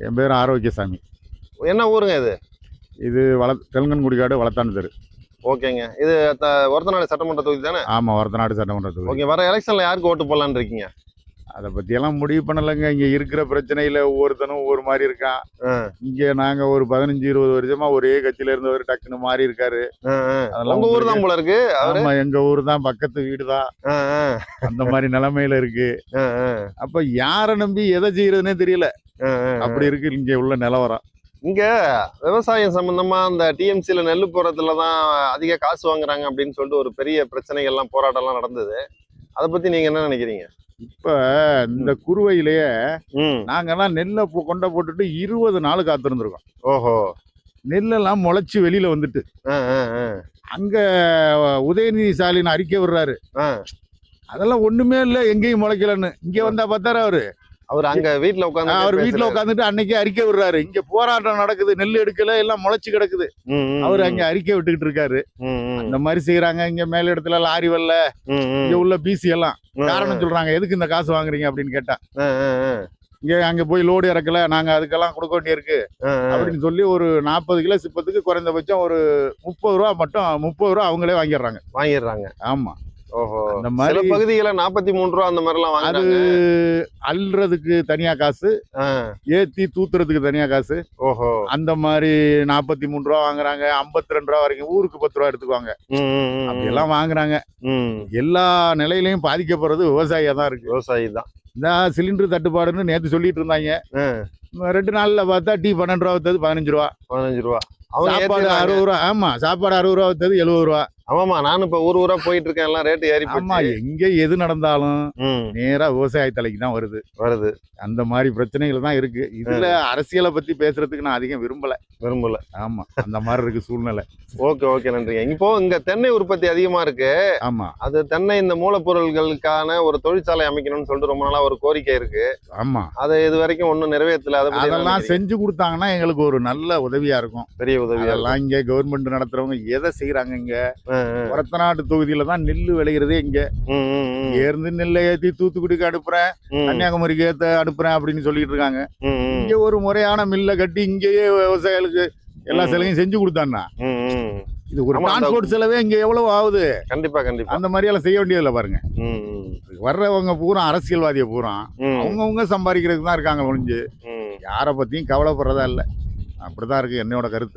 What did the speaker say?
என் பேர் ஆரோக்கியசாமி. என்ன ஊருங்க இது? இது தெலுங்கன்குடிக்காடு வளத்தான் தெரு. ஓகேங்க. இது ஒரத்தநாடு சட்டமன்ற தொகுதி தானே? ஆமா, ஒரத்தநாடு சட்டமன்ற தொகுதி. ஓகே. வர எலெக்ஷன்ல யாருக்கு ஓட்டு போடலான்னு இருக்கீங்க? அதை பற்றியெல்லாம் முடிவு பண்ணலைங்க. இங்கே இருக்கிற பிரச்சனையில் ஒவ்வொருத்தனும் ஒவ்வொரு மாதிரி இருக்கான். இங்கே நாங்கள் ஒரு 15-20 வருஷமா ஒரே கட்சியில் இருந்தவர் டக்குன்னு மாறி இருக்காரு. அதெல்லாம் உங்க ஊர் தான் போல இருக்கு. ஆமா, எங்க ஊர் தான், பக்கத்து வீடு தான். அந்த மாதிரி நிலைமையில இருக்கு. அப்ப யாரை நம்பி எதை செய்யறதுன்னே தெரியல. அப்படி இருக்கு இங்க உள்ள நிலவரம். இங்க விவசாயம் சம்பந்தமா இந்த டிஎம்சில நெல் போறதுல தான் அதிக காசு வாங்குறாங்க அப்படின்னு சொல்லிட்டு ஒரு பெரிய பிரச்சனைகள்லாம் போராட்டம்லாம் நடந்தது. அதை பத்தி நீங்க என்ன நினைக்கிறீங்க? இப்ப இந்த குறுவையிலேயே நாங்கெல்லாம் நெல்லை கொண்ட போட்டுட்டு 20 நாள் காத்திருந்திருக்கோம். ஓஹோ. நெல்லெல்லாம் முளைச்சு வெளியில வந்துட்டு அங்க உதயநிதி ஸ்டாலின் அறிக்கை விடுறாரு. அதெல்லாம் ஒண்ணுமே இல்ல, எங்கேயும் முளைக்கலன்னு. இங்க வந்தா பார்த்தாரு அவர் அங்க வீட்டுல உட்காந்து அவர் வீட்டுல உட்காந்துட்டு அன்னைக்கே அறிக்கை விடுறாரு. இங்க போராட்டம் நடக்குது, நெல் எடுக்கல, எல்லாம் முளைச்சு கிடக்குது. அவரு அங்க அறிக்கை விட்டுக்கிட்டு இருக்காரு. அந்த மாதிரி செய்யறாங்க. இங்க மேல இடத்துல லாரி வரல, இங்க உள்ள பிசி எல்லாம் காரணம் சொல்றாங்க. எதுக்கு இந்த காசு வாங்குறீங்க அப்படின்னு கேட்டா, இங்க அங்க போய் லோடு இறக்கல, நாங்க அதுக்கெல்லாம் கொடுக்க வேண்டியிருக்கு அப்படின்னு சொல்லி ஒரு 40 கிலோ சிப்பத்துக்கு குறைந்தபட்சம் ஒரு 30 ரூபா மட்டும் 30 ரூபா அவங்களே வாங்கிடுறாங்க. ஆமா. ஓஹோ. அந்த மாதிரி பகுதிகளை 43 ரூபா அந்த மாதிரி எல்லாம் அது அல்றதுக்கு தனியா காசு, ஏத்தி தூத்துறதுக்கு தனியா காசு. ஓஹோ. அந்த மாதிரி 43 ரூபா வாங்குறாங்க. 52 ரூபா வரைக்கும், ஊருக்கு 10 ரூபா எடுத்துக்குவாங்க. அப்படி எல்லாம் வாங்குறாங்க. எல்லா நிலையிலையும் பாதிக்கப்படுறது விவசாயியா தான் இருக்கு. விவசாயி தான். இந்த சிலிண்டர் தட்டுப்பாடுன்னு நேத்து சொல்லிட்டு இருந்தாங்க. 2 நாள்ல பார்த்தா டீ 12 ரூபா வித்தது 15 ரூபா. சாப்பாடு 60 ரூபா. ஆமா, சாப்பாடு 60 ரூபா வித்தது 70 ரூபா. ஆமாமா, நானும் இப்ப ஊரா போயிட்டு இருக்கேன், எல்லாம் ரேட்டு ஏறி. ஆமா, எங்க எது நடந்தாலும் நேரா விவசாய தலைக்கு தான் வருது. அந்த மாதிரி பிரச்சனைகள் தான் இருக்கு. இதுல அரசியலை பத்தி பேசுறதுக்கு நான் அதிகம் விரும்பல. ஆமா, அந்த மாதிரி இருக்கு சூழ்நிலை. ஓகே, நன்றிங்க. இப்போ இங்க தென்னை உற்பத்தி அதிகமா இருக்கு. ஆமா, அது தென்னை இந்த மூலப்பொருட்களுக்கான ஒரு தொழிற்சாலை அமைக்கணும்னு சொல்லிட்டு ரொம்ப நாளா ஒரு கோரிக்கை இருக்கு. ஆமா, அதை இது வரைக்கும் ஒன்னும் நிறைவேற்றல. அதெல்லாம் செஞ்சு கொடுத்தாங்கன்னா எங்களுக்கு ஒரு நல்ல உதவியா இருக்கும். பெரிய உதவி. அதெல்லாம் இங்க கவர்மெண்ட் நடத்துறவங்க எதை செய்யறாங்க? இங்க ஒரத்தநாடு தொகுதியில தான் நெல்லு விளைகிறதே. இங்க இருந்து நெல்லை ஏத்தி தூத்துக்குடிக்கு அனுப்புறேன், கன்னியாகுமரிக்கு ஏத்த அனுப்புறேன் அப்படின்னு சொல்லிட்டு இருக்காங்க. இங்க ஒரு முறையான மில்ல கட்டி இங்கேயே விவசாயிகளுக்கு எல்லா செலவையும் செஞ்சு கொடுத்தான்னா இது ஒரு டிரான்ஸ்போர்ட் செலவே இங்க எவ்வளவு ஆகுது? கண்டிப்பா. அந்த மாதிரி எல்லாம் செய்ய வேண்டியதுல பாருங்க. வர்றவங்க பூரா அரசியல்வாதிய பூரா அவங்கவுங்க சம்பாதிக்கிறதுக்கு தான் இருக்காங்க ஒழிஞ்சு யாரை பத்தியும் கவலைப்படுறதா இல்ல. அப்படிதான் இருக்கு என்னோட கருத்து.